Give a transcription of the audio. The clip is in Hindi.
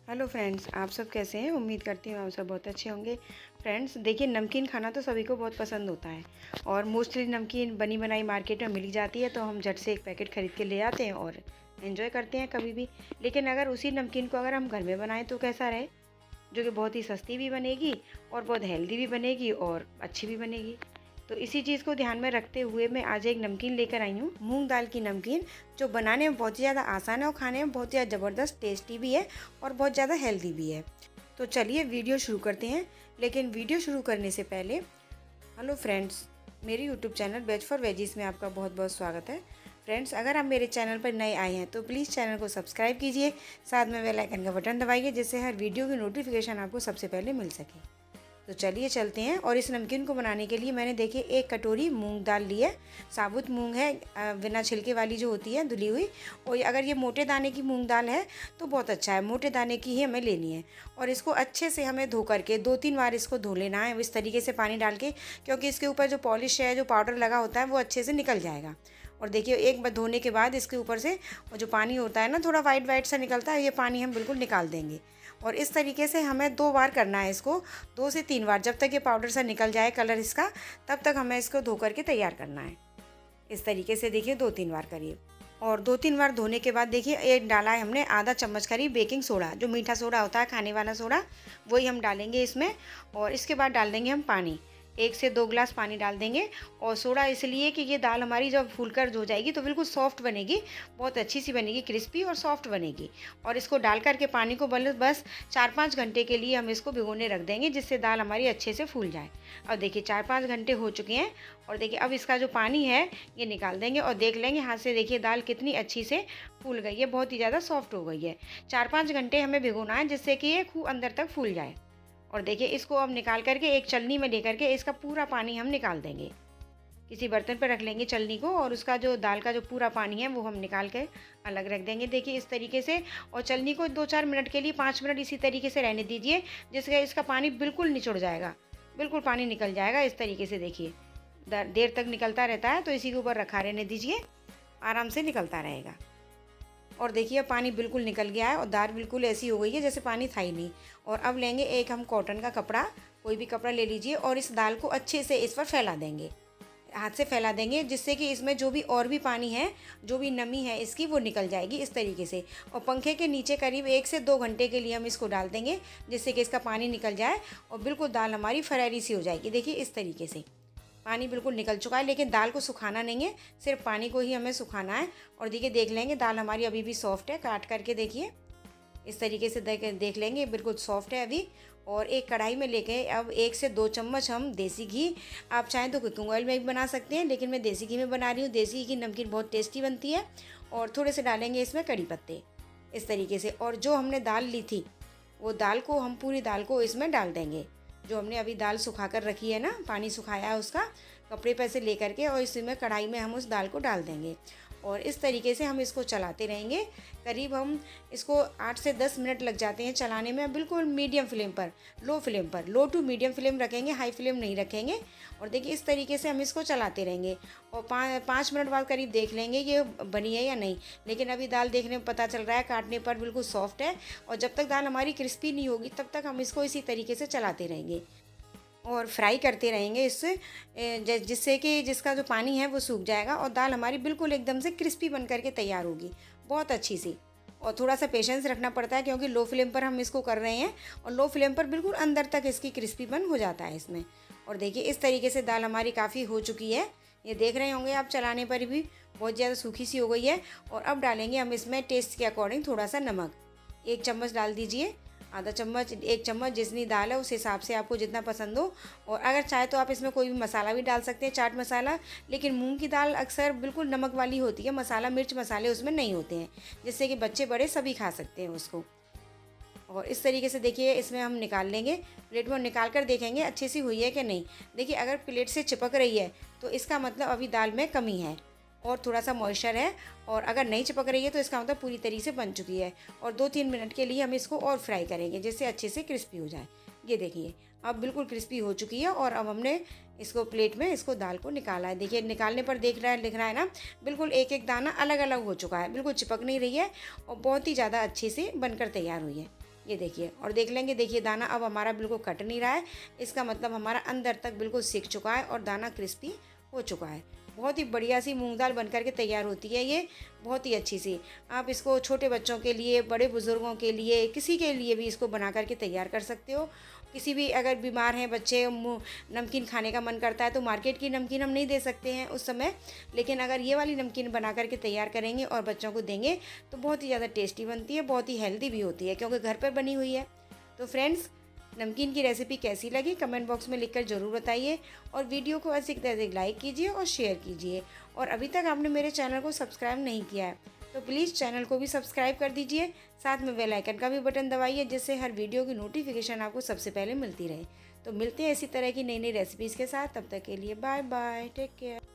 हेलो फ्रेंड्स, आप सब कैसे हैं। उम्मीद करती हूँ आप सब बहुत अच्छे होंगे। फ्रेंड्स देखिए, नमकीन खाना तो सभी को बहुत पसंद होता है और मोस्टली नमकीन बनी बनाई मार्केट में मिल ही जाती है, तो हम झट से एक पैकेट ख़रीद के ले आते हैं और एंजॉय करते हैं कभी भी। लेकिन अगर उसी नमकीन को अगर हम घर में बनाएं तो कैसा रहे, जो कि बहुत ही सस्ती भी बनेगी और बहुत हेल्दी भी बनेगी और अच्छी भी बनेगी। तो इसी चीज़ को ध्यान में रखते हुए मैं आज एक नमकीन लेकर आई हूँ, मूंग दाल की नमकीन, जो बनाने में बहुत ही ज़्यादा आसान है और खाने में बहुत ही ज़बरदस्त टेस्टी भी है और बहुत ज़्यादा हेल्दी भी है। तो चलिए वीडियो शुरू करते हैं। लेकिन वीडियो शुरू करने से पहले, हेलो फ्रेंड्स, मेरे YouTube channel ways for veggies में आपका बहुत बहुत स्वागत है। फ्रेंड्स, अगर आप मेरे चैनल पर नए आए हैं तो प्लीज़ चैनल को सब्सक्राइब कीजिए, साथ में बेल आइकन का बटन दबाइए, जिससे हर वीडियो की नोटिफिकेशन आपको सबसे पहले मिल सके। तो चलिए चलते हैं। और इस नमकीन को बनाने के लिए मैंने देखिए 1 कटोरी मूंग दाल ली है। साबुत मूंग है, बिना छिलके वाली जो होती है, धुली हुई। और अगर ये मोटे दाने की मूंग दाल है तो बहुत अच्छा है, मोटे दाने की ही हमें लेनी है। और इसको अच्छे से हमें धो करके 2-3 बार इसको धो लेना है, इस तरीके से पानी डाल के, क्योंकि इसके ऊपर जो पॉलिश है, जो पाउडर लगा होता है, वो अच्छे से निकल जाएगा। और देखिए, एक बार धोने के बाद इसके ऊपर से वो जो पानी होता है ना, थोड़ा वाइट वाइट सा निकलता है, ये पानी हम बिल्कुल निकाल देंगे। और इस तरीके से हमें 2 बार करना है इसको, 2 से 3 बार, जब तक ये पाउडर सा निकल जाए कलर इसका, तब तक हमें इसको धो करके तैयार करना है। इस तरीके से देखिए 2-3 बार करिए। और 2-3 बार धोने के बाद देखिए, एक डाला है हमने आधा चम्मच करीब बेकिंग सोडा, जो मीठा सोडा होता है, खाने वाला सोडा, वही हम डालेंगे इसमें। और इसके बाद डाल देंगे हम पानी, 1 से 2 गिलास पानी डाल देंगे। और सोडा इसलिए कि ये दाल हमारी जब फूलकर हो जाएगी तो बिल्कुल सॉफ्ट बनेगी, बहुत अच्छी सी बनेगी, क्रिस्पी और सॉफ्ट बनेगी। और इसको डाल करके पानी को बस 4-5 घंटे के लिए हम इसको भिगोने रख देंगे, जिससे दाल हमारी अच्छे से फूल जाए। अब देखिए 4-5 घंटे हो चुके हैं और देखिए अब इसका जो पानी है ये निकाल देंगे और देख लेंगे हाथ से, देखिए दाल कितनी अच्छी से फूल गई है, बहुत ही ज़्यादा सॉफ्ट हो गई है। 4-5 घंटे हमें भिगोना है, जिससे कि ये खूब अंदर तक फूल जाए। और देखिए इसको अब निकाल करके एक छलनी में लेकर के इसका पूरा पानी हम निकाल देंगे। किसी बर्तन पर रख लेंगे छलनी को, और उसका जो दाल का जो पूरा पानी है वो हम निकाल के अलग रख देंगे। देखिए इस तरीके से। और छलनी को 2-4 मिनट के लिए, 5 मिनट इसी तरीके से रहने दीजिए, जिससे इसका पानी बिल्कुल निचुड़ जाएगा, बिल्कुल पानी निकल जाएगा। इस तरीके से देखिए देर तक निकलता रहता है, तो इसी के ऊपर रखा रहने दीजिए, आराम से निकलता रहेगा। और देखिए पानी बिल्कुल निकल गया है और दाल बिल्कुल ऐसी हो गई है जैसे पानी था ही नहीं। और अब लेंगे एक हम कॉटन का कपड़ा, कोई भी कपड़ा ले लीजिए, और इस दाल को अच्छे से इस पर फैला देंगे, हाथ से फैला देंगे, जिससे कि इसमें जो भी और भी पानी है, जो भी नमी है इसकी, वो निकल जाएगी इस तरीके से। और पंखे के नीचे करीब 1 से 2 घंटे के लिए हम इसको डाल देंगे, जिससे कि इसका पानी निकल जाए और बिल्कुल दाल हमारी फरारी सी हो जाएगी। देखिए इस तरीके से पानी बिल्कुल निकल चुका है, लेकिन दाल को सुखाना नहीं है, सिर्फ पानी को ही हमें सुखाना है। और देखिए देख लेंगे दाल हमारी अभी भी सॉफ्ट है, काट करके देखिए इस तरीके से देख लेंगे, बिल्कुल सॉफ्ट है अभी। और एक कढ़ाई में लेके अब 1 से 2 चम्मच हम देसी घी, आप चाहें तो कुकिंग ऑयल में भी बना सकते हैं, लेकिन मैं देसी घी में बना रही हूँ। देसी घी की नमकीन बहुत टेस्टी बनती है। और थोड़े से डालेंगे इसमें कड़ी पत्ते, इस तरीके से। और जो हमने दाल ली थी, वो दाल को हम, पूरी दाल को इसमें डाल देंगे। जो हमने अभी दाल सुखा कर रखी है ना, पानी सुखाया है उसका, कपड़े पर से लेकर के, और इसमें कढ़ाई में हम उस दाल को डाल देंगे। और इस तरीके से हम इसको चलाते रहेंगे। करीब हम इसको 8 से 10 मिनट लग जाते हैं चलाने में, बिल्कुल मीडियम फ्लेम पर, लो टू मीडियम फ्लेम रखेंगे, हाई फ्लेम नहीं रखेंगे। और देखिए इस तरीके से हम इसको चलाते रहेंगे। और 5 मिनट बाद करीब देख लेंगे ये बनी है या नहीं। लेकिन अभी दाल देखने में पता चल रहा है, काटने पर बिल्कुल सॉफ्ट है। और जब तक दाल हमारी क्रिस्पी नहीं होगी तब तक हम इसको इसी तरीके से चलाते रहेंगे और फ्राई करते रहेंगे इससे, जिससे कि जिसका जो पानी है वो सूख जाएगा और दाल हमारी बिल्कुल एकदम से क्रिस्पी बन करके तैयार होगी, बहुत अच्छी सी। और थोड़ा सा पेशेंस रखना पड़ता है, क्योंकि लो फ्लेम पर हम इसको कर रहे हैं, और लो फ्लेम पर बिल्कुल अंदर तक इसकी क्रिस्पी बन हो जाता है इसमें। और देखिए इस तरीके से दाल हमारी काफ़ी हो चुकी है, ये देख रहे होंगे आप चलाने पर भी बहुत ज़्यादा सूखी सी हो गई है। और अब डालेंगे हम इसमें टेस्ट के अकॉर्डिंग थोड़ा सा नमक, 1 चम्मच डाल दीजिए, आधा चम्मच, 1 चम्मच, जितनी दाल है उस हिसाब से आपको जितना पसंद हो। और अगर चाहे तो आप इसमें कोई भी मसाला भी डाल सकते हैं, चाट मसाला, लेकिन मूंग की दाल अक्सर बिल्कुल नमक वाली होती है, मसाला मिर्च मसाले उसमें नहीं होते हैं, जिससे कि बच्चे बड़े सभी खा सकते हैं उसको। और इस तरीके से देखिए इसमें हम निकाल लेंगे, प्लेट में निकाल कर देखेंगे अच्छी सी हुई है कि नहीं। देखिए अगर प्लेट से चिपक रही है तो इसका मतलब अभी दाल में कमी है और थोड़ा सा मॉइस्चर है। और अगर नहीं चिपक रही है तो इसका मतलब पूरी तरीके से बन चुकी है। और 2-3 मिनट के लिए हम इसको और फ्राई करेंगे, जिससे अच्छे से क्रिस्पी हो जाए। ये देखिए अब बिल्कुल क्रिस्पी हो चुकी है। और अब हमने इसको प्लेट में, इसको दाल को निकाला है। देखिए निकालने पर दिख रहा है ना, बिल्कुल एक एक दाना अलग अलग हो चुका है, बिल्कुल चिपक नहीं रही है और बहुत ही ज़्यादा अच्छी से बनकर तैयार हुई है। ये देखिए, और देख लेंगे, देखिए दाना अब हमारा बिल्कुल कट नहीं रहा है, इसका मतलब हमारा अंदर तक बिल्कुल सिक चुका है और दाना क्रिस्पी हो चुका है। बहुत ही बढ़िया सी मूंग दाल बनकर के तैयार होती है ये, बहुत ही अच्छी सी। आप इसको छोटे बच्चों के लिए, बड़े बुज़ुर्गों के लिए, किसी के लिए भी इसको बना करके तैयार कर सकते हो। किसी भी अगर बीमार हैं बच्चे, नमकीन खाने का मन करता है तो मार्केट की नमकीन हम नहीं दे सकते हैं उस समय, लेकिन अगर ये वाली नमकीन बना करके तैयार करेंगे और बच्चों को देंगे तो बहुत ही ज़्यादा टेस्टी बनती है, बहुत ही हेल्दी भी होती है क्योंकि घर पर बनी हुई है। तो फ्रेंड्स, नमकीन की रेसिपी कैसी लगी कमेंट बॉक्स में लिखकर ज़रूर बताइए, और वीडियो को अधिक से अधिक लाइक कीजिए और शेयर कीजिए। और अभी तक आपने मेरे चैनल को सब्सक्राइब नहीं किया है तो प्लीज़ चैनल को भी सब्सक्राइब कर दीजिए, साथ में बेल आइकन का भी बटन दबाइए जिससे हर वीडियो की नोटिफिकेशन आपको सबसे पहले मिलती रहे। तो मिलते हैं इसी तरह की नई नई रेसिपीज़ के साथ, तब तक के लिए बाय बाय, टेक केयर।